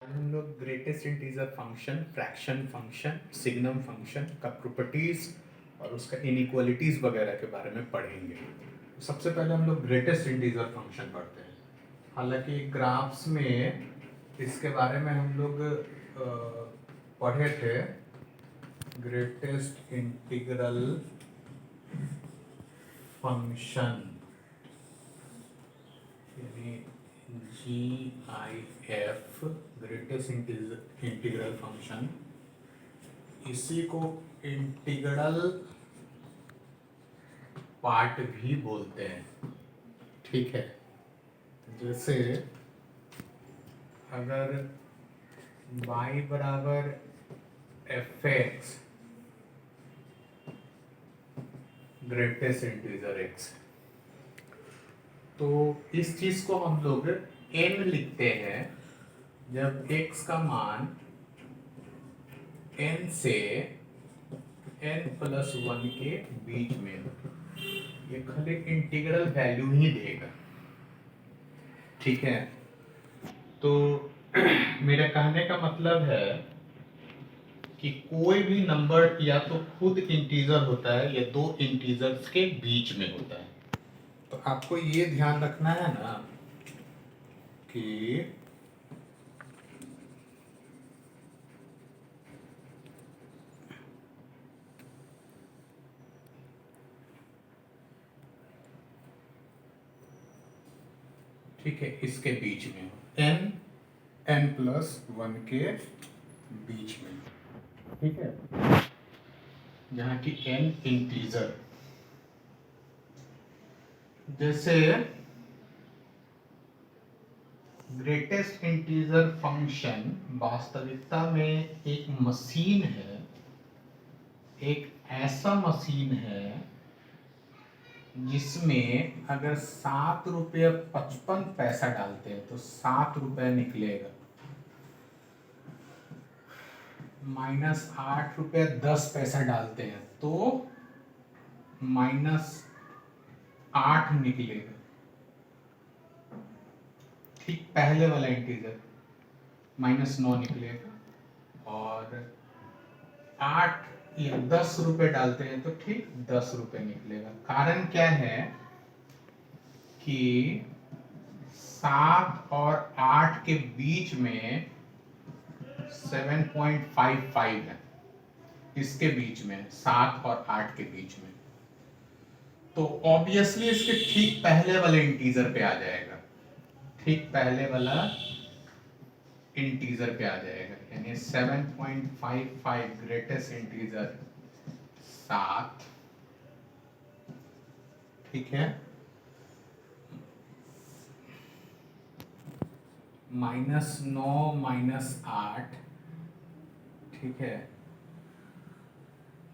हम लोग greatest integer function, fraction function, signum function का प्रॉपर्टीज और उसका इनइक्वालिटीज वगैरह के बारे में पढ़ेंगे। सबसे पहले हम लोग ग्रेटेस्ट इंटीजर फंक्शन पढ़ते हैं। हालांकि ग्राफ्स में इसके बारे में हम लोग पढ़े थे। ग्रेटेस्ट इंटीग्रल फंक्शन यानी GIF, ग्रेटेस्ट इंटीग्रल फंक्शन, इसी को इंटीग्रल पार्ट भी बोलते हैं। ठीक है, जैसे अगर y बराबर fx ग्रेटेस्ट इंटीजर x, तो इस चीज को हम लोग n लिखते हैं जब x का मान n से n+1 के बीच में हो। ये खाली इंटीग्रल वैल्यू ही देगा। ठीक है, तो मेरे कहने का मतलब है कि कोई भी नंबर या तो खुद इंटीजर होता है या दो इंटीजर्स के बीच में होता है। तो आपको ये ध्यान रखना है ना कि ठीक है, इसके बीच में n+1 के बीच में। ठीक है, जहां की n इंटीजर, जैसे ग्रेटेस्ट इंटीजर फंक्शन वास्तविकता में एक मशीन है, एक ऐसा मशीन है जिसमें अगर 7 रुपये 55 पैसा डालते हैं तो 7 रुपये निकलेगा, -8 रुपये 10 पैसा डालते हैं तो -8 निकलेगा। ठीक पहले वाला इंटीजर -9 निकलेगा, और 8 या 10 रुपये डालते हैं तो ठीक 10 रुपये निकलेगा। कारण क्या है कि 7 और 8 के बीच में 7.55 है, इसके बीच में 7 और 8 के बीच में, तो ऑब्वियसली इसके ठीक पहले वाले इंटीजर पे आ जाएगा। ठीक पहले वाला इंटीजर पे आ जाएगा, यानी 7.55 ग्रेटेस्ट इंटीजर 7। ठीक है, -9 -8, ठीक है,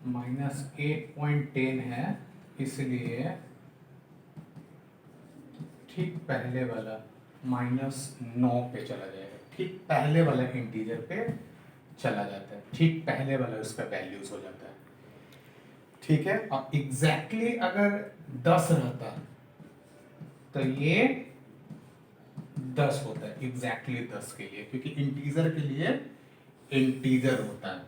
-8.10 है, इसलिए ठीक पहले वाला -9 पे चला जाएगा। ठीक पहले वाला इंटीजर पे चला जाता है, ठीक पहले वाला उसका वैल्यूज हो जाता है। ठीक है, और एग्जैक्टली अगर 10 रहता तो ये 10 होता है, एग्जैक्टली 10 के लिए, क्योंकि इंटीजर के लिए इंटीजर होता है।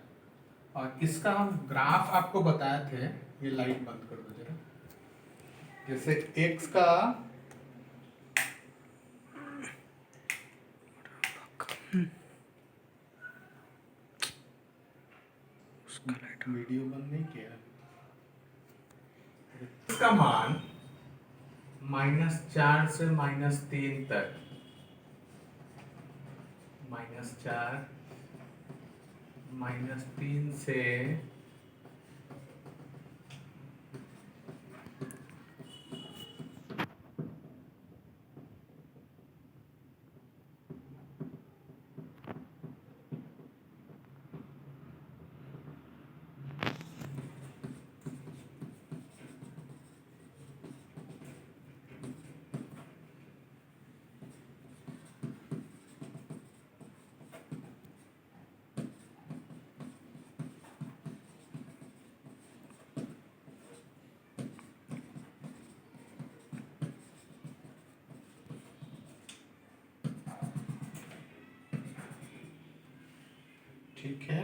और इसका हम ग्राफ आपको बताए थे, ये लाइट बंद कर दो जरा। जैसे x का वीडियो बंद नहीं किया, इसका मान -4 से -3 तक, -4 -3 से ठीक है,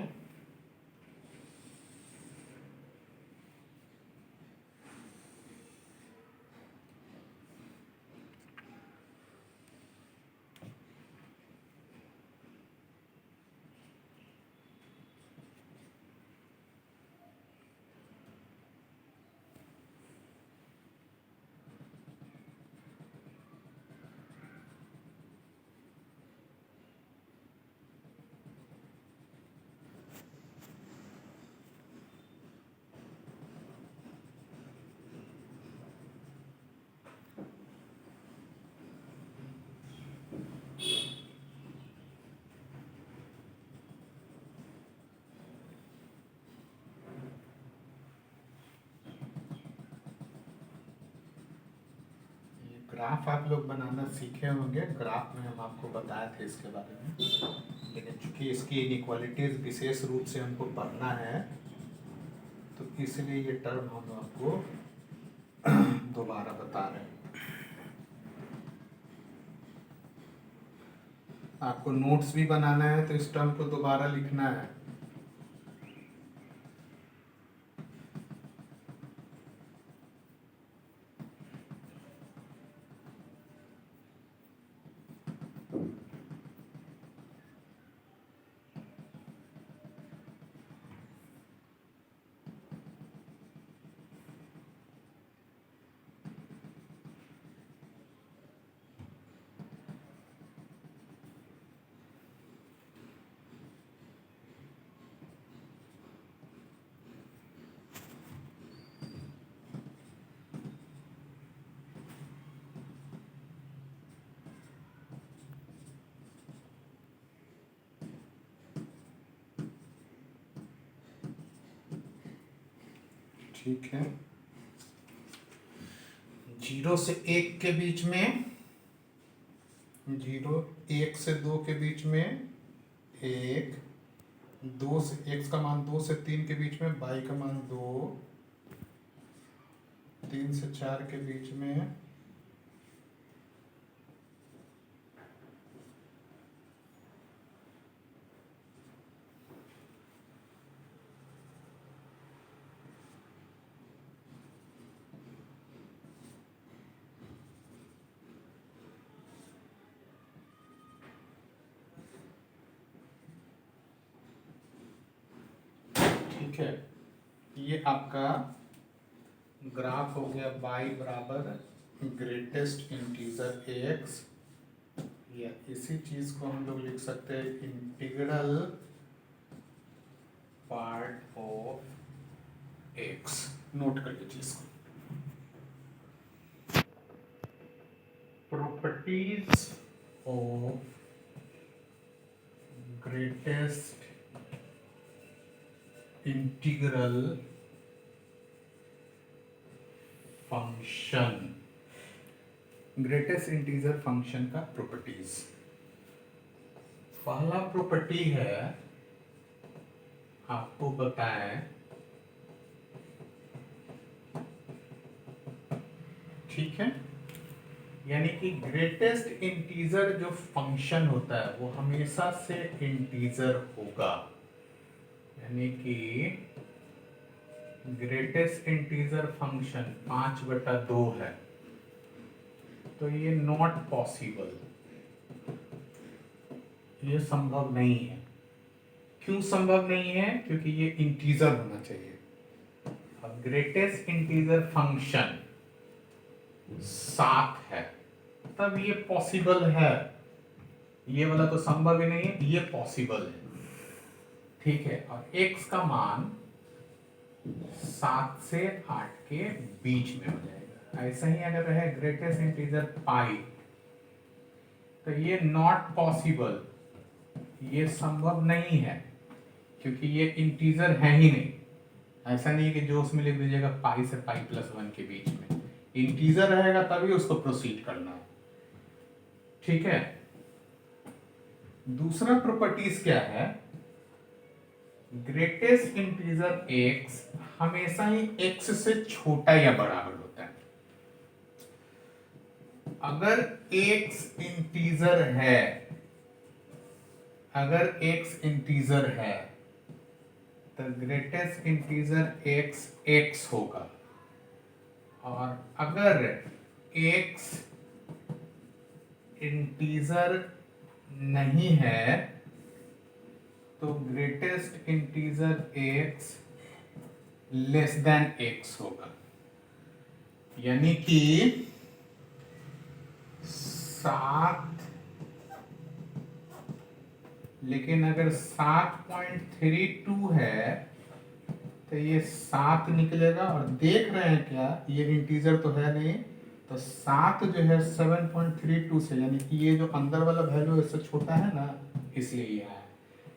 ग्राफ आप लोग बनाना सीखे होंगे, ग्राफ में हम आपको बताए थे इसके बारे में, लेकिन चूंकि इसकी इनइक्वालिटीज विशेष रूप से हमको पढ़ना है तो इसलिए ये टर्म हम आपको दोबारा बता रहे हैं। आपको नोट्स भी बनाना है तो इस टर्म को दोबारा लिखना है। ठीक है, 0 से 1 के बीच में, 1 से 2 के बीच में 1, 2 से x का मान 2 से 3 के बीच में, y का मान 2, 3 से 4 के बीच में ठीक है। ये आपका ग्राफ हो गया y बराबर ग्रेटेस्ट इंटीजर x, या इसी चीज को हम लोग लिख सकते हैं integral part of x। Note कर लीजिए इसको। Properties of greatest integral function, greatest integer function का प्रॉपर्टीज। पहला प्रॉपर्टी है, आपको बताएं, ठीक है, यानी कि ग्रेटेस्ट इंटीजर जो फंक्शन होता है वो हमेशा से इंटीजर होगा, यानी कि ग्रेटेस्ट इंटीजर फंक्शन 5/2 है, तो ये नॉट पॉसिबल, ये संभव नहीं है। क्यों संभव नहीं है? क्योंकि ये इंटीजर होना चाहिए। अब ग्रेटेस्ट इंटीजर फंक्शन 7 है, तब ये पॉसिबल है। ये वाला तो संभव ही नहीं है, ये पॉसिबल है, ठीक है। और x का मान 7 से 8 के बीच में हो जाएगा। ऐसा ही अगर रहे ग्रेटेस्ट इंटीजर पाई, तो ये नॉट पॉसिबल, ये संभव नहीं है, क्योंकि ये इंटीजर है ही नहीं। ऐसा नहीं है कि जो उसमें लिख दीजिएगा पाई से पाई प्लस 1 के बीच में, इंटीजर रहेगा तभी उसको प्रोसीड करना है, ठीक है। दूसरा प्रॉपर्टीज क्या है, ग्रेटेस्ट इंटीजर x हमेशा ही x से छोटा या बराबर होता है। अगर x इंटीजर है, अगर x इंटीजर है तो ग्रेटेस्ट इंटीजर x होगा, और अगर x इंटीजर नहीं है तो greatest integer x less than x होगा। यानी कि 7, लेकिन अगर 7.32 है तो ये 7 निकलेगा, और देख रहे हैं क्या ये इंटीजर तो है नहीं, तो 7 जो है 7.32 से, यानी कि ये जो अंदर वाला वैल्यू इससे छोटा है ना, इसलिए ये है।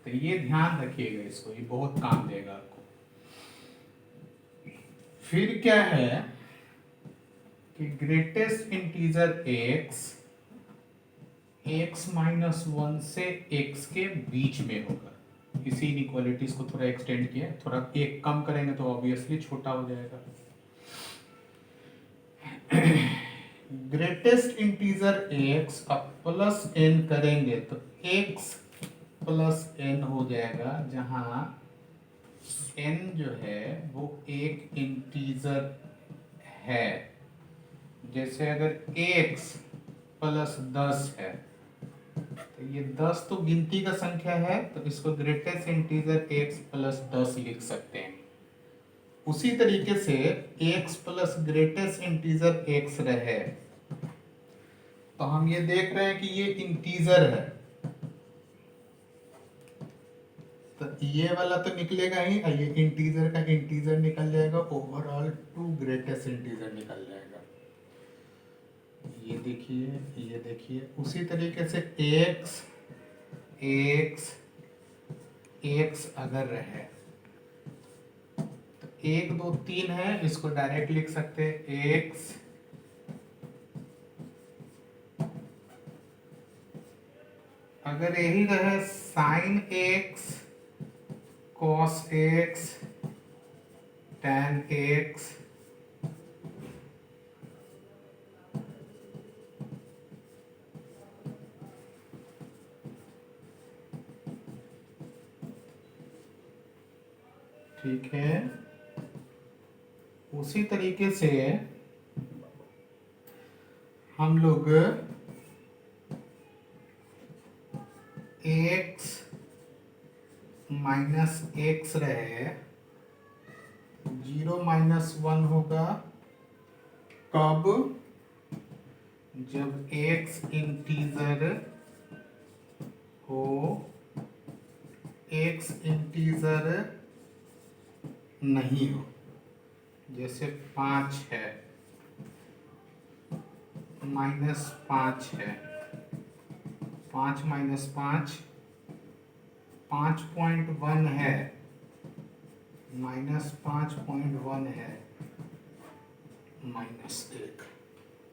तो ये ध्यान रखिएगा, इसको ये बहुत काम देगा आपको। फिर क्या है कि ग्रेटेस्ट इंटीजर x -1 से x के बीच में होगा। इसी इनइक्वालिटीज को थोड़ा एक्सटेंड किया, थोड़ा एक कम करेंगे तो ऑब्वियसली छोटा हो जाएगा। ग्रेटेस्ट इंटीजर x अब प्लस n करेंगे तो x प्लस n हो जाएगा, जहां n जो है वो एक इंटीजर है। जैसे अगर x प्लस 10 है तो ये 10 तो गिनती का संख्या है, तो इसको ग्रेटेस्ट इंटीजर x प्लस 10 लिख सकते हैं। उसी तरीके से x plus greatest integer x रहे तो हम ये देख रहे हैं कि ये इंटीजर है, तो ये वाला तो निकलेगा ही, ये इंटीजर का इंटीजर निकल जाएगा, ओवरऑल 2 ग्रेटेस्ट इंटीजर निकल जाएगा। ये देखिए उसी तरीके से x अगर रहे तो 1 2 3 है, इसको डायरेक्ट लिख सकते हैं x अगर यही रहे sign x cos x tan x, ठीक है। उसी तरीके से हम लोग x माइनस एक्स रहे 0 -1 होगा कब, जब x इंटीजर हो, x इंटीजर नहीं हो। जैसे 5 है -5 है, 5 -5 5.1 है, -5.1 है, -1।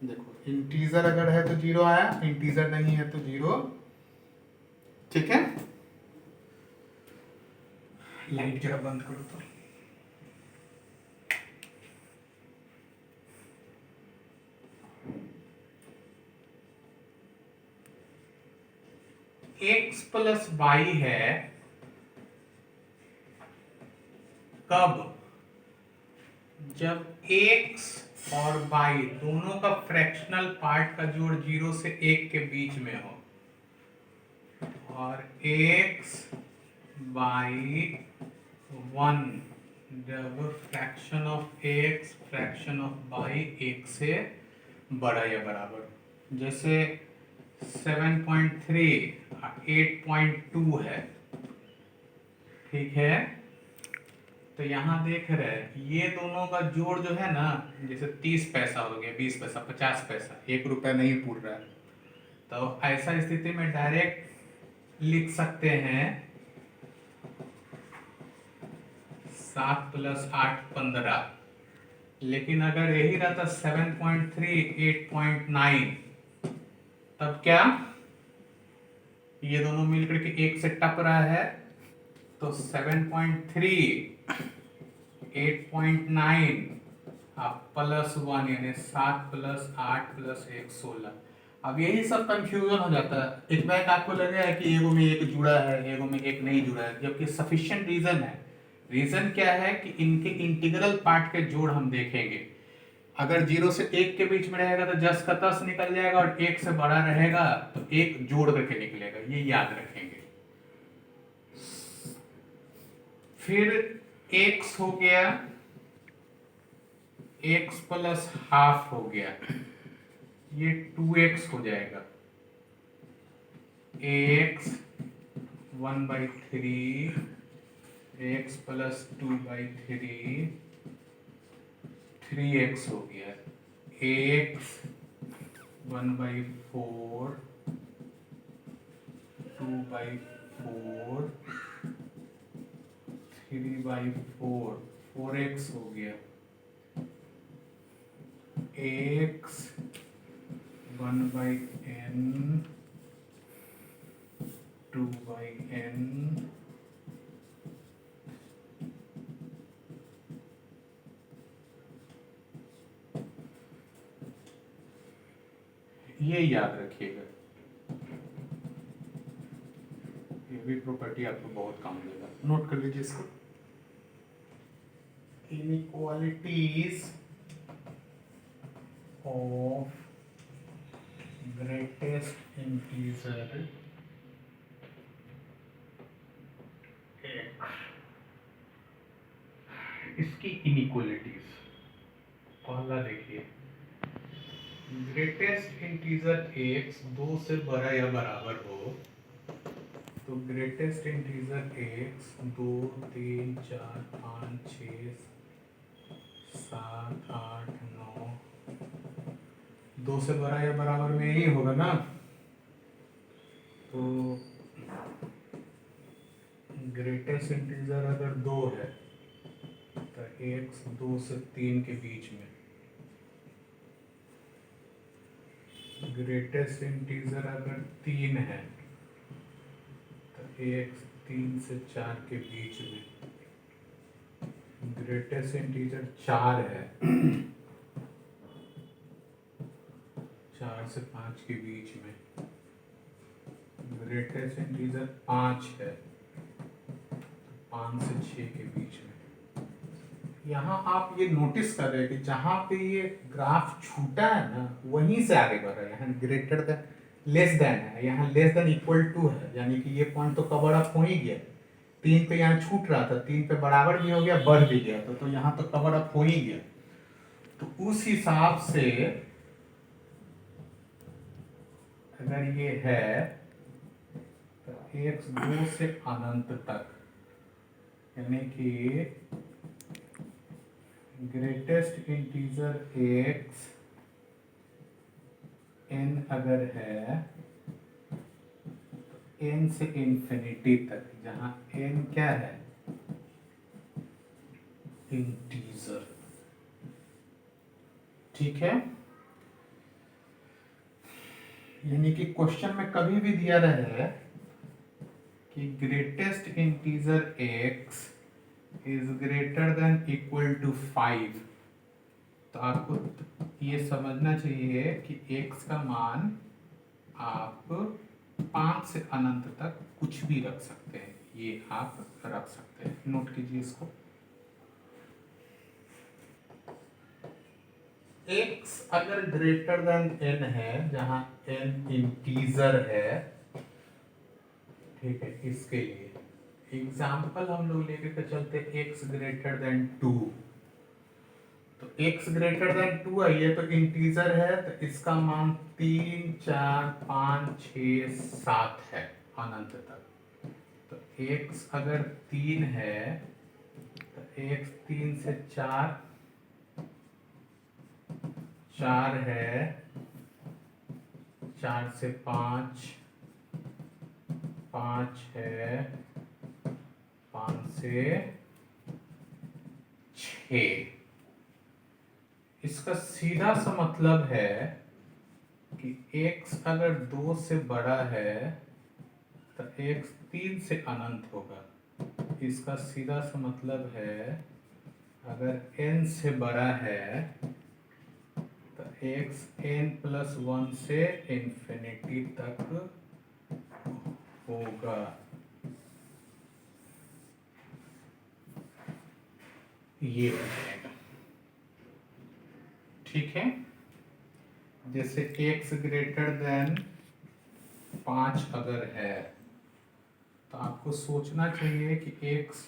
देखो इंटीजर अगर है तो 0 आया, इंटीजर नहीं है तो 0। ठीक है, लाइट जरा बंद करो तो। x प्लस वाई है कब, जब x और y दोनों का फ्रैक्शनल पार्ट का जोड़ 0 से 1 के बीच में हो, और x बाई 1 जब fraction of x fraction of y 1 से बड़ा या बराबर। जैसे 7.3 8.2 है, ठीक है। तो यहाँ देख रहे हैं ये दोनों का जोड़ जो है ना, जैसे 30 पैसा हो गया, 20 पैसा, 50 पैसा, 1 रुपया नहीं पूछ रहा है, तो ऐसा स्थिति में डायरेक्ट लिख सकते हैं 7 + 8 15। लेकिन अगर यही रहता 7.3 8.9, तब क्या ये दोनों मिलकर के 1 से टप रहा है, तो 7.3 8.9 +1 यानी 7 + 8 + 1 16। अब यही सब कंफ्यूजन हो जाता है। एक बैग आपको लगेगा कि एगो में एक जुड़ा है, एगो में एक नहीं जुड़ा है, जबकि सफिशिएंट रीजन है। रीजन क्या है कि इनके इंटीग्रल पार्ट के जोड़ हम देखेंगे। अगर 0 से 1 के बीच में रहेगा तो 10 का 10 निकल जाएगा, और 1 से बड़ा रहेगा तो 1 जोड़ करके निकलेगा, ये याद रखेंगे। फिर x हो गया, x प्लस हाफ हो गया, ये 2x हो जाएगा। ax 1/3, x प्लस 2/3, 3x हो गया। ax 1/4, 2/4, 3/4, 4x हो गया। ax 1/n, 2/n, ये याद रखिएगा। ये भी प्रॉपर्टी आपको बहुत काम देगा, नोट कर लीजिए इसको। Inequalities of greatest integer x, इसकी इनइक्वालिटीज पहला देखिए। ग्रेटेस्ट इंटीजर x 2 से बड़ा या बराबर हो तो ग्रेटेस्ट इंटीजर x 2, 3, 4, 5, 6, 7, 8, 9, 2 से बड़ा या बराबर में ही होगा ना। तो ग्रेटेस्ट इंटीजर अगर 2 है तो x 2 से 3 के बीच में, ग्रेटेस्ट इंटीजर अगर 3 है तो x 3 से 4 के बीच में, ग्रेटेस्ट इंटीजर 4 है 4 से 5 के बीच में, ग्रेटेस्ट इंटीजर 5 है तो 5 से 6 के बीच में। यहाँ आप ये नोटिस कर रहे हैं कि जहाँ पे ये ग्राफ छूटा है ना वहीं से आगे बढ़ रहा है। यहाँ ग्रेटर देन लेस देन है, यहाँ लेस देन इक्वल टू है, यानी कि ये पॉइंट तो कवर अप हो ही गया। 3 पे यहाँ छूट रहा था, 3 पे बराबर भी हो गया, बढ़ भी गया तो यहाँ तो कवर अप हो ही गया। तो उस हिसाब से अगर ये है तो x 2 से अनंत तक, यानी कि ग्रेटेस्ट इंटीजर x n अगर है तो n से इंफिनिटी तक, जहां n क्या है इंटीजर, ठीक है। यानी कि क्वेश्चन में कभी भी दिया रहे कि greatest integer x is greater than equal to 5, तो आपको ये समझना चाहिए कि x का मान आप 5 से अनंत तक कुछ भी रख सकते हैं, ये आप रख सकते हैं। नोट कीजिए इसको। x अगर ग्रेटर देन n है, जहां n इंटीजर है, ठीक है, इसके लिए एग्जाम्पल हम लोग लेके के चलते x ग्रेटर देन 2, तो x ग्रेटर देन 2 है, ये तो इंटीजर है तो इसका मान 3, 4, 5, 6, 7 है अनंत तक। तो x अगर 3 है तो x 3 से 4 है, 4 से 5 है, 5 से 6। इसका सीधा सा मतलब है कि x अगर 2 से बड़ा है तो x 3 से अनंत होगा। इसका सीधा सा मतलब है अगर n से बड़ा है तो एक्स n+1 से इंफिनिटी तक होगा। ये हो जाएगा, ठीक है। जैसे x ग्रेटर देन 5 अगर है तो आपको सोचना चाहिए कि x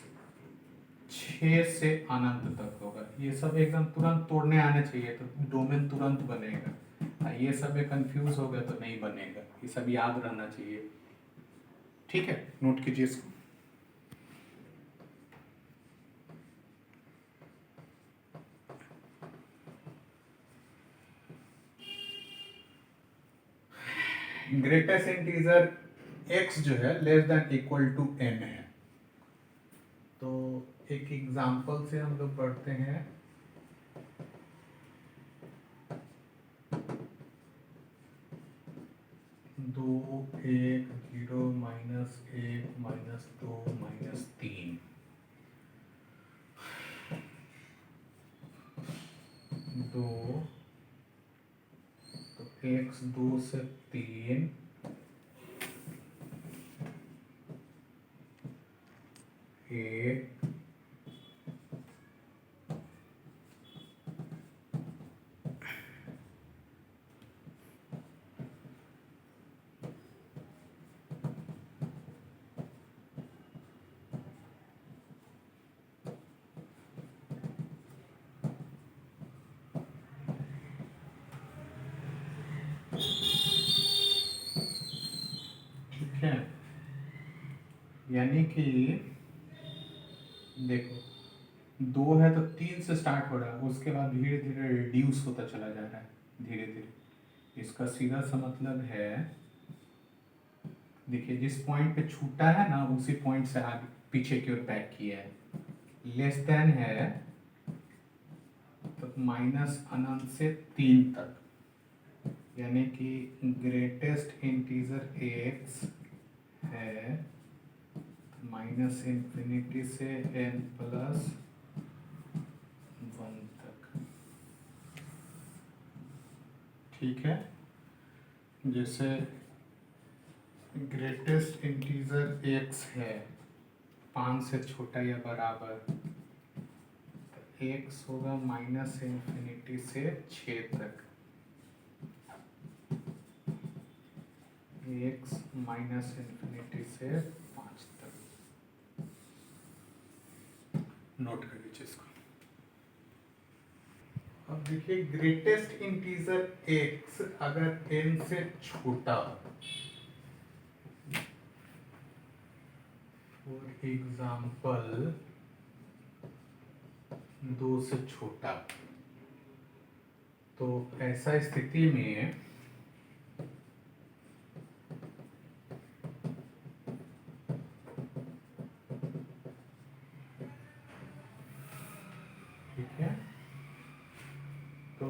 6 से अनंत तक होगा। ये सब एकदम तुरंत तोड़ने आने चाहिए तो डोमेन तुरंत बनेगा। ये सब में कंफ्यूज हो गया तो नहीं बनेगा, ये सब याद रहना चाहिए, ठीक है। नोट कीजिए इसको। ग्रेटेस्ट इंटीजर x जो है less than equal to n है। तो एक एग्जांपल से हम लोग पढ़ते हैं। दो, एक, 0, -1, -2, -3। दो, तो x 2 से 3, एक, ठीक है। यानी कि देखो, 2 है तो 3 से स्टार्ट हो रहा है, उसके बाद धीरे धीरे रिड्यूस होता चला जा रहा है धीरे धीरे। इसका सीधा सा मतलब है, देखिए जिस पॉइंट पे छूटा है ना उसी पॉइंट से आगे पीछे की ओर बैक किया है। लेस देन है तो माइनस अनंत से 3 तक, यानी कि ग्रेटेस्ट इंटीजर x है -इंफिनिटी से n+1 तक, ठीक है। जैसे ग्रेटेस्ट इंटीजर x है 5 से छोटा या बराबर, तो x होगा -इंफिनिटी से 6 तक। x -इंफिनिटी से 5 तक। नोट कर लीजिए इसको। अब देखिए ग्रेटेस्ट इंटीजर x अगर n से छोटा, फॉर एग्जाम्पल 2 से छोटा, तो ऐसा स्थिति में ठीक है, तो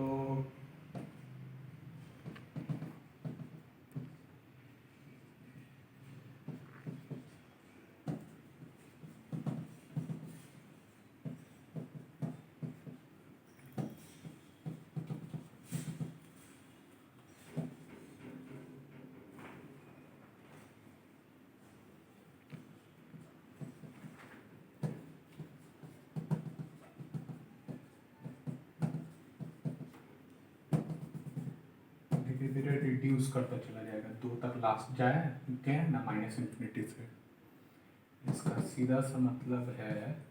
धीरे धीरे रिड्यूस करता चला जाएगा, 2 तक लास्ट गया ना -इंफिनिटी से। इसका सीधा सा मतलब है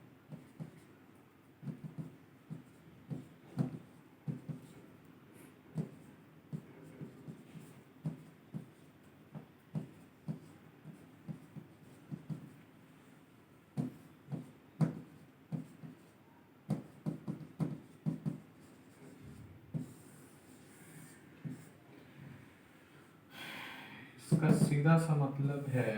इसका सीधा सा मतलब है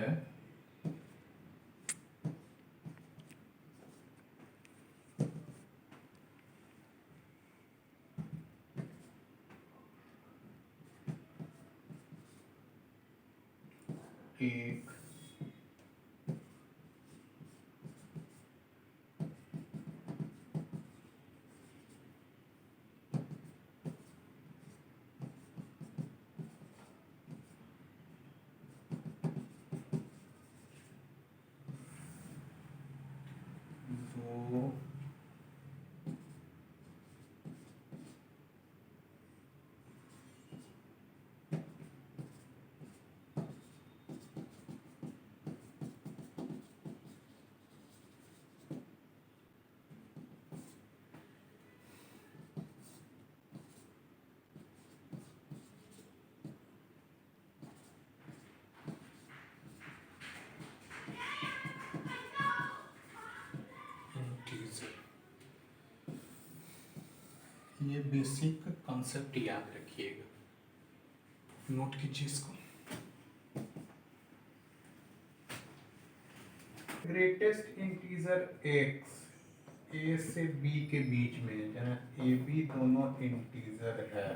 एक, ये बेसिक कॉन्सेप्ट याद रखिएगा, नोट कीजिए इसको। ग्रेटेस्ट इंटीजर एक्स ए से बी के बीच में, जहाँ ए बी दोनों इंटीजर है,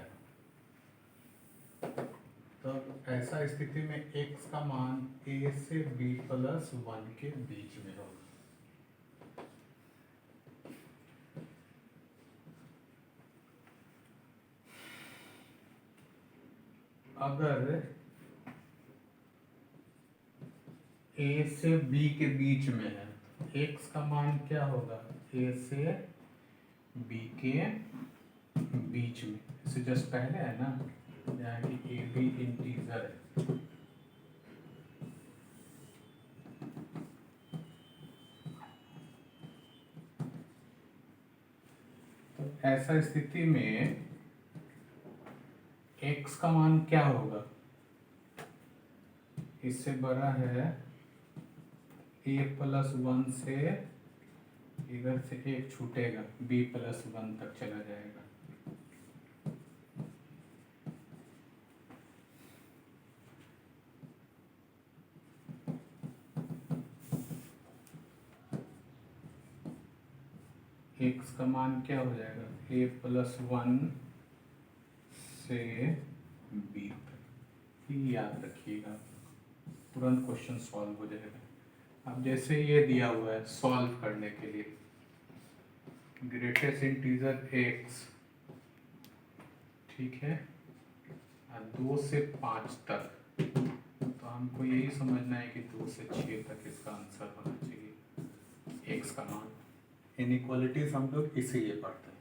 तो ऐसा स्थिति में एक्स का मान ए से बी प्लस 1 के बीच में होगा। अगर ए से बी के बीच में है, एक्स का मान क्या होगा, ए से बी के बीच में, इससे जस्ट पहले है ना, यानी कि ए बी इंटीजर है, तो ऐसा स्थिति में x का मान क्या होगा, इससे बड़ा है a प्लस 1 से, इधर से एक छूटेगा, b प्लस 1 तक चला जाएगा। x का मान क्या हो जाएगा, a प्लस 1 से b तक, ये याद रखिएगा, तुरंत क्वेश्चन सॉल्व हो जाएगा। अब जैसे ये दिया हुआ है सॉल्व करने के लिए, ग्रेटेस्ट इंटीजर x, ठीक है, 2 से 5 तक, तो हमको यही समझना है कि 2 से 6 तक इसका आंसर होना चाहिए x का मान। इनइक्वालिटीज हम लोग इसीलिए पढ़ते हैं,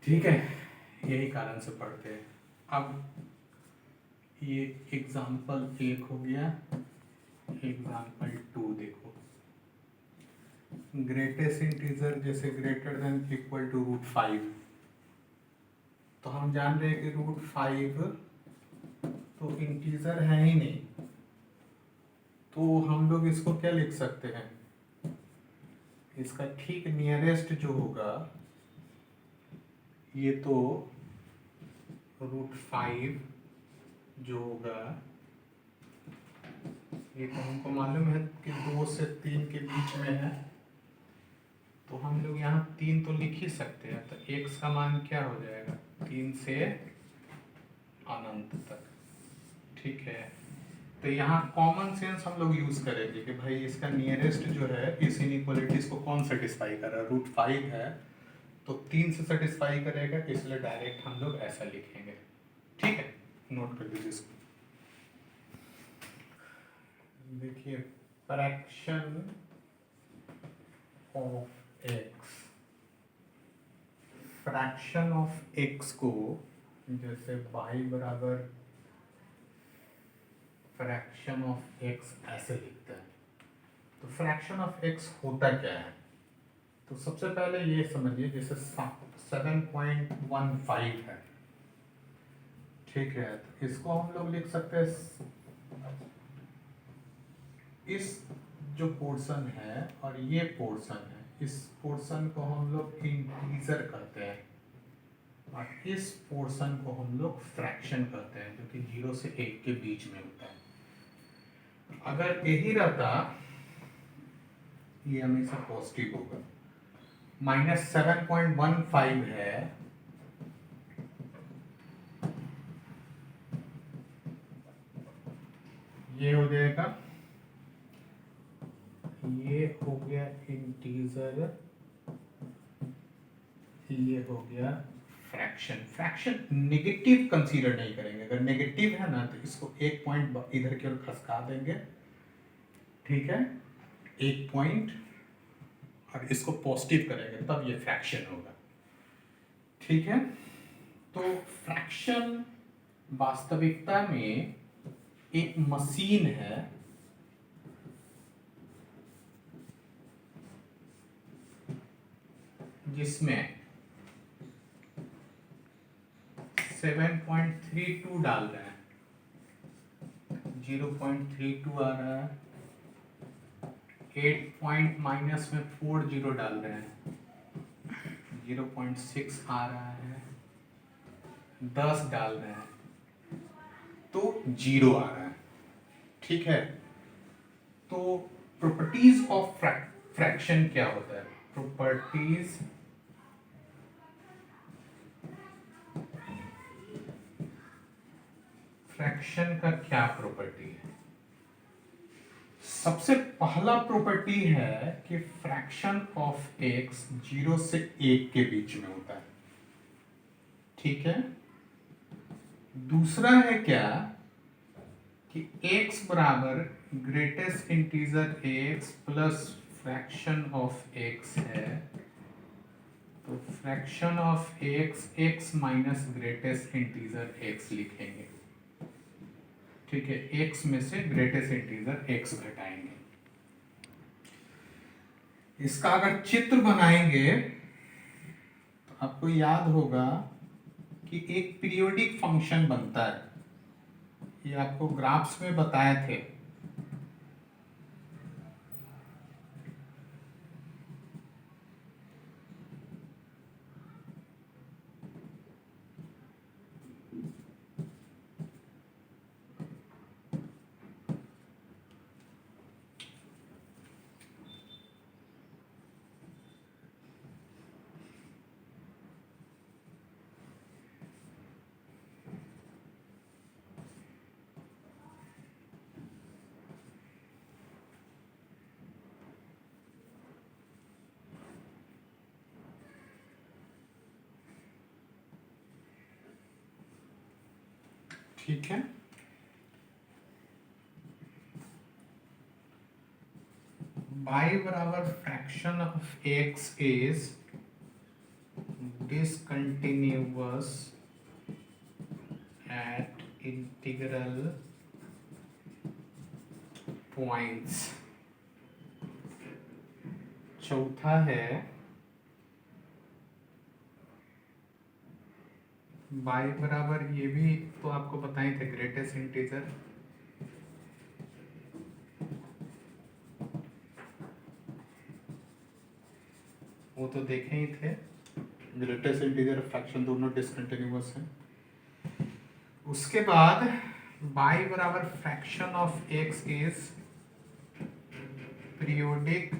ठीक है, यही कारण से पढ़ते हैं। अब ये एग्जाम्पल 1 हो गया, एग्जाम्पल 2 देखो। ग्रेटेस्ट इंटीजर जैसे ग्रेटर देन इक्वल टू √5, तो हम जान रहे हैं कि √5 तो इंटीजर है ही नहीं, तो हम लोग इसको क्या लिख सकते हैं, इसका ठीक नियरेस्ट जो होगा, ये तो √5 जो होगा, ये तो हमको मालूम है कि 2 से 3 के बीच में है, तो हम लोग यहाँ 3 तो लिख ही सकते हैं, तो x का मान क्या हो जाएगा, 3 से अनंत तक, ठीक है। तो यहाँ कॉमन सेंस हम लोग यूज करेंगे कि भाई इसका नियरेस्ट जो है इस इनइक्वालिटीज को कौन सेटिस्फाई कर रहा है, √5 है तो 3 से सेटिस्फाई करेगा, इसलिए डायरेक्ट हम लोग ऐसा लिखेंगे, ठीक है, नोट कर दीजिए इसको। देखिए fraction of x, fraction of x को जैसे y बराबर फ्रैक्शन ऑफ एक्स ऐसे लिखते हैं, तो फ्रैक्शन ऑफ एक्स होता क्या है, तो सबसे पहले ये समझिए, जैसे 7.15 है, ठीक है, तो इसको हम लोग लिख सकते हैं, इस जो पोर्शन है और ये पोर्शन है, इस पोर्शन को हम लोग इंटीजर कहते हैं, और इस पोर्शन को हम लोग फ्रैक्शन कहते हैं, जो कि 0 से 1 के बीच में होता है। अगर यही रहता, ये हमेशा पॉजिटिव होगा, -7.15 है, ये हो जाएगा, ये हो गया इंटीजर, ये हो गया फ्रैक्शन। फ्रैक्शन नेगेटिव कंसीडर नहीं करेंगे, अगर नेगेटिव है ना तो इसको 1 पॉइंट इधर की ओर खसका देंगे, ठीक है, 1 पॉइंट और इसको पॉजिटिव करेंगे तब ये फ्रैक्शन होगा। ठीक है, तो फ्रैक्शन वास्तविकता में एक मशीन है जिसमें 7.32 डाल रहे हैं, 0.32 आ रहा है, 8 पॉइंट माइनस में 40 डाल रहे हैं, 0.6 आ रहा है, 10 डाल रहे हैं तो 0 आ रहा है। ठीक है, तो प्रॉपर्टीज ऑफ फ्रैक्शन क्या होता है? प्रॉपर्टीज फ्रैक्शन का क्या प्रॉपर्टी है? सबसे पहला प्रॉपर्टी है कि फ्रैक्शन ऑफ एक्स 0 से 1 के बीच में होता है। ठीक है, दूसरा है क्या कि x बराबर greatest integer x plus fraction of x है, तो fraction of x x minus greatest integer x लिखेंगे। ठीक है, x में से ग्रेटेस्ट इंटीजर x घटाएंगे। इसका अगर चित्र बनाएंगे तो आपको याद होगा कि एक पीरियोडिक फंक्शन बनता है, ये आपको ग्राफ्स में बताए थे। ठीक है, y बराबर fraction of x is discontinuous at integral points. चौथा है y बराबर, ये भी तो आपको बताए थे, ग्रेटेस्ट इंटीजर वो तो देखे ही थे, ग्रेटेस्ट इंटीजर फ्रैक्शन दोनों डिसकंटिन्यूअस हैं। उसके बाद y बराबर fraction of x is periodic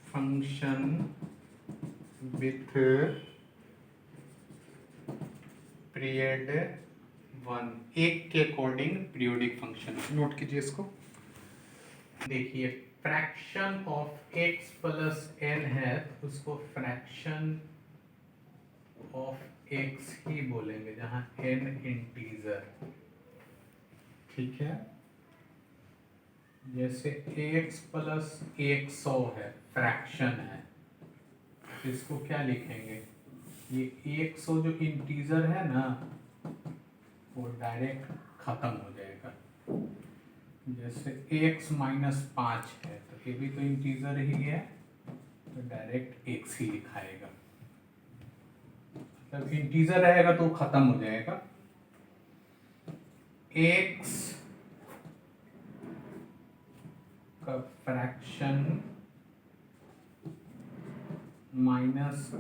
function with period 1, एक के अकॉर्डिंग पीरियोडिक फंक्शन। नोट कीजिए इसको। देखिए, fraction of x plus n है तो उसको फ्रैक्शन ऑफ x ही बोलेंगे जहां n इंटीजर। ठीक है, जैसे x प्लस 100 है, फ्रैक्शन है, तो इसको क्या लिखेंगे? ये 100 जो इंटीजर है ना वो डायरेक्ट खत्म हो जाएगा। जैसे x माइनस 5 है तो ये भी तो इंटीजर ही है, तो डायरेक्ट x ही लिखाएगा। मतलब इंटीजर रहेगा तो खत्म हो जाएगा। x का फ्रैक्शन माइनस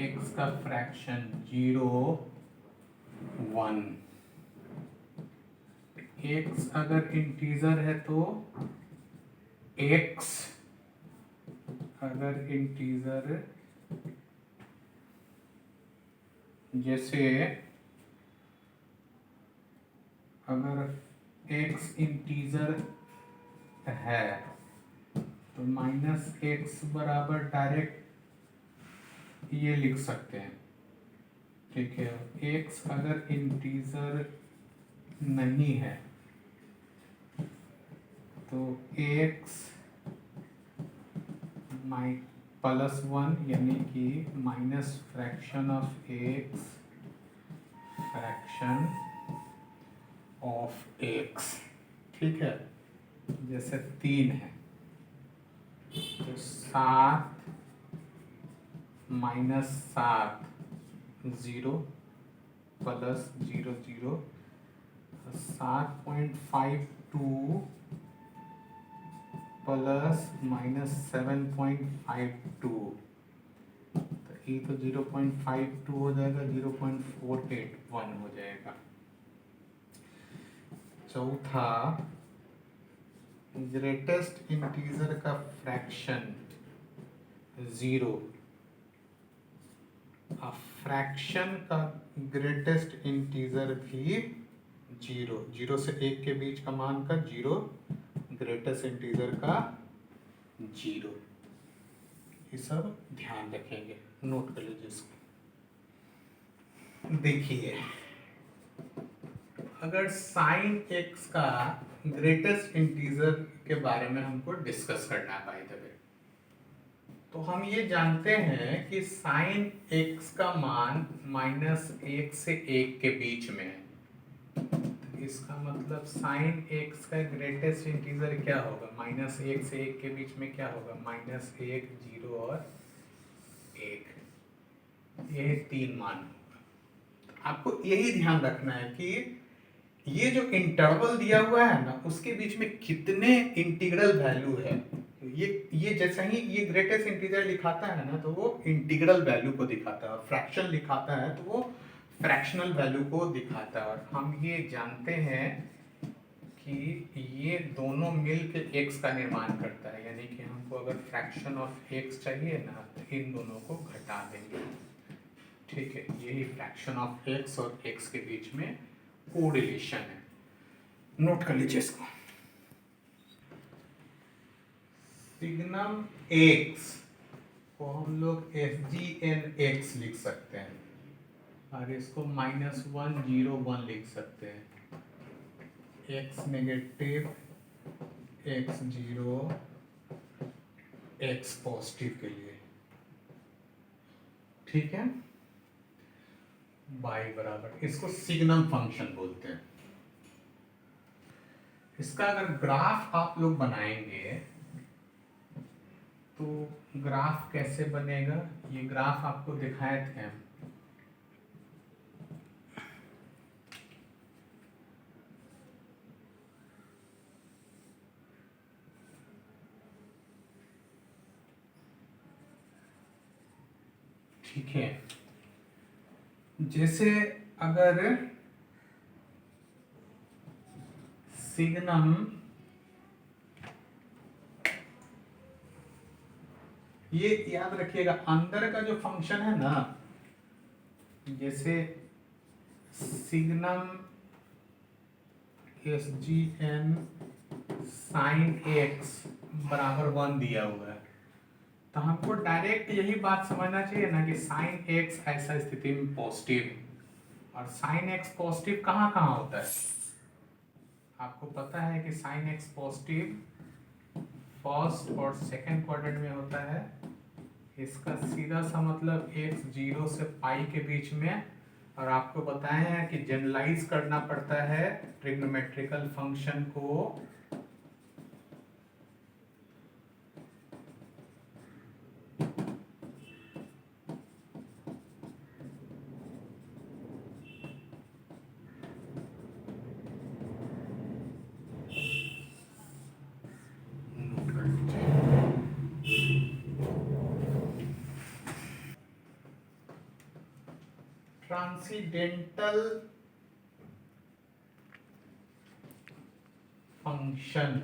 x का फ्रैक्शन 0 1। x अगर इंटीजर है तो x अगर इंटीजर, जैसे अगर x इंटीजर है तो माइनस x बराबर डायरेक्ट ये लिख सकते हैं। ठीक है, x अगर इंटीजर नहीं है तो x माइ +1 यानी कि minus fraction of x, fraction of x, ठीक है। जैसे 3 है तो 7 -7 0 +0 0 7.52 ±7.52, तो ये तो 0.52 हो जाएगा, 0.481 हो जाएगा। चौथा, ग्रेटेस्ट इंटीजर का फ्रैक्शन 0, फ्रैक्शन का ग्रेटेस्ट इंटीजर भी 0, 0 से 1 के बीच का मान का 0, ग्रेटेस्ट इंटीजर का 0। ये सब ध्यान रखेंगे, नोट कर लीजिए इसको। देखिए, अगर साइन एक्स का ग्रेटेस्ट इंटीजर के बारे में हमको डिस्कस करना है बाय द वे, तो हम ये जानते हैं कि साइन एक्स का मान -1 से 1 के बीच में है। तो इसका मतलब साइन एक्स का ग्रेटेस्ट इंटीजर क्या होगा? -1 से 1 के बीच में क्या होगा? -1, 0 और 1, ये 3 मान होगा। आपको यही ध्यान रखना है कि ये जो इंटरवल दिया हुआ है ना, उसके बीच में कितने इंटीग्रल वैल्यू है। ये जैसे ही ये ग्रेटेस्ट इंटीजर लिखाता है ना, तो वो इंटीग्रल वैल्यू को दिखाता है, और फ्रैक्शन लिखाता है तो वो फ्रैक्शनल वैल्यू को दिखाता है। और हम ये जानते हैं कि ये दोनों मिल के एक्स का निर्माण करता है, यानी कि हमको अगर फ्रैक्शन ऑफ एक्स चाहिए ना, तो इन दोनों को घटा देंगे, ठीक है। यही फ्रैक्शन ऑफ एक्स और एक्स के बीच में कोरिलेशन है, नोट कर लीजिए इसको। सिग्नम एक्स को हम लोग FGN(x) लिख सकते हैं, और इसको -101 लिख सकते हैं। x negative, x 0, x positive के लिए, ठीक है। y बराबर, इसको सिग्नम फंक्शन बोलते हैं। इसका अगर ग्राफ आप लोग बनाएंगे तो ग्राफ कैसे बनेगा, ये ग्राफ आपको दिखाए थे हम। ठीक है, जैसे अगर सिग्नम, ये याद रखिएगा, अंदर का जो फंक्शन है ना, जैसे सिग्नम SGN साइन एक्स बराबर 1 दिया हुआ है, तो हमको डायरेक्ट यही बात समझना चाहिए ना कि साइन एक्स ऐसा स्थिति में पॉजिटिव, और साइन एक्स पॉजिटिव कहाँ कहाँ होता है? आपको पता है कि साइन एक्स पॉजिटिव फर्स्ट और सेकंड क्वाड्रेंट में होता है। इसका सीधा सा मतलब x 0 से पाई के बीच में, और आपको बताए हैं कि जनरलाइज करना पड़ता है ट्रिग्नोमेट्रिकल फंक्शन को ट्रांसीडेंटल फंक्शन।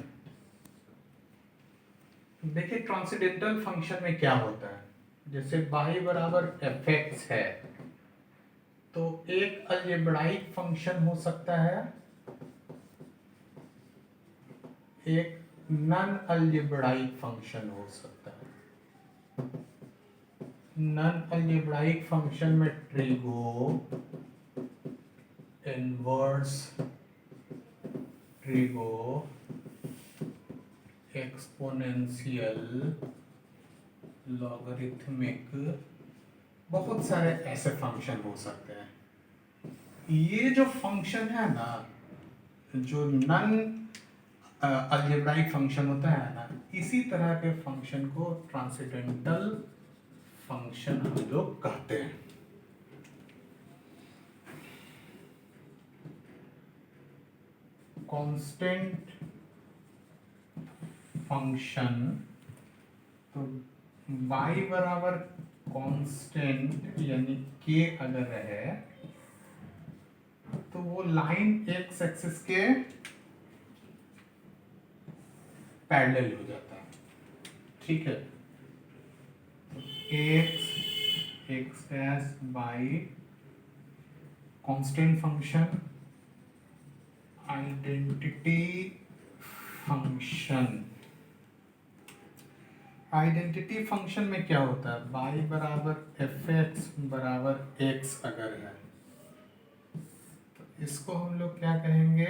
देखिए, ट्रांसीडेंटल फंक्शन में क्या होता है, जैसे y बराबर fx है, तो एक अलजेब्राइक फंक्शन हो सकता है, एक नॉन अलजेब्राइक फंक्शन हो सकता है। नॉन अलजेब्राइक फंक्शन में trigo, inverse trigo, exponential, logarithmic, बहुत सारे ऐसे फंक्शन हो सकते हैं। ये जो फंक्शन है ना, जो नन अलजेब्राइक फंक्शन होता है ना, इसी तरह के फंक्शन को ट्रांसेंडेंटल फंक्शन हम लोग कहते हैं। कांस्टेंट फंक्शन, तो y बराबर कांस्टेंट यानी k अगर है तो वो लाइन x एक्सिस के पैरेलल हो जाता है, ठीक है। तो x dash y constant function, identity function. Identity function में क्या होता है, y बराबर एफ एक्स बराबर x अगर है तो इसको हम लोग क्या कहेंगे,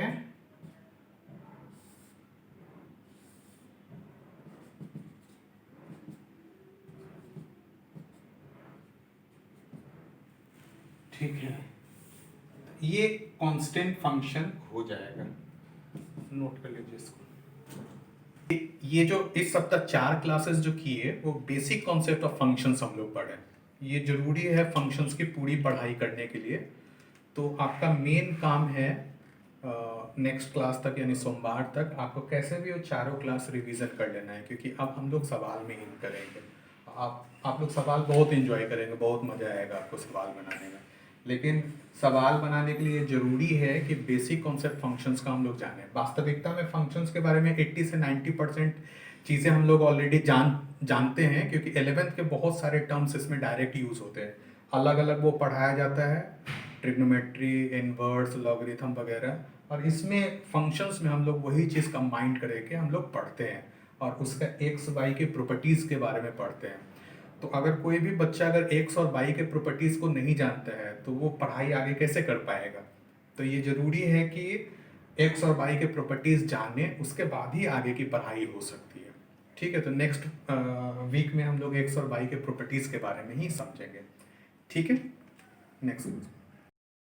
ठीक है। ये कांस्टेंट फंक्शन हो जाएगा, नोट कर लीजिए इसको। ये जो इस सप्ताह 4 क्लासेस जो किए वो बेसिक कॉन्सेप्ट ऑफ फंक्शंस हम लोग पढ़े। ये जरूरी है फंक्शंस की पूरी पढ़ाई करने के लिए। तो आपका मेन काम है नेक्स्ट क्लास तक यानी सोमवार तक आपको कैसे भी वो चारों क्लास रिवीजन कर लेना है, क्योंकि अब हम लोग सवाल में इन करेंगे। आप लोग सवाल बहुत एंजॉय करेंगे, बहुत मज़ा आएगा आपको सवाल बनाने में। लेकिन सवाल बनाने के लिए ज़रूरी है कि बेसिक कॉन्सेप्ट फंक्शंस का हम लोग जानें। वास्तविकता में फंक्शंस के बारे में 80 से 90% चीज़ें हम लोग ऑलरेडी जानते हैं, क्योंकि 11th के बहुत सारे टर्म्स इसमें डायरेक्ट यूज़ होते हैं। अलग अलग वो पढ़ाया जाता है, ट्रिग्नोमेट्री, इनवर्स, लॉगरिथम वगैरह, और इसमें फंक्शंस में हम लोग वही चीज़ कंबाइंड करके हम लोग पढ़ते हैं और उसका एक्स वाई के प्रॉपर्टीज़ के बारे में पढ़ते हैं। तो अगर कोई भी बच्चा अगर एक्स और वाई के प्रॉपर्टीज़ को नहीं जानता है तो वो पढ़ाई आगे कैसे कर पाएगा। तो ये ज़रूरी है कि एक्स और वाई के प्रॉपर्टीज़ जाने, उसके बाद ही आगे की पढ़ाई हो सकती है, ठीक है। तो नेक्स्ट वीक में हम लोग एक्स और वाई के प्रॉपर्टीज़ के बारे में ही समझेंगे, ठीक है। नेक्स्ट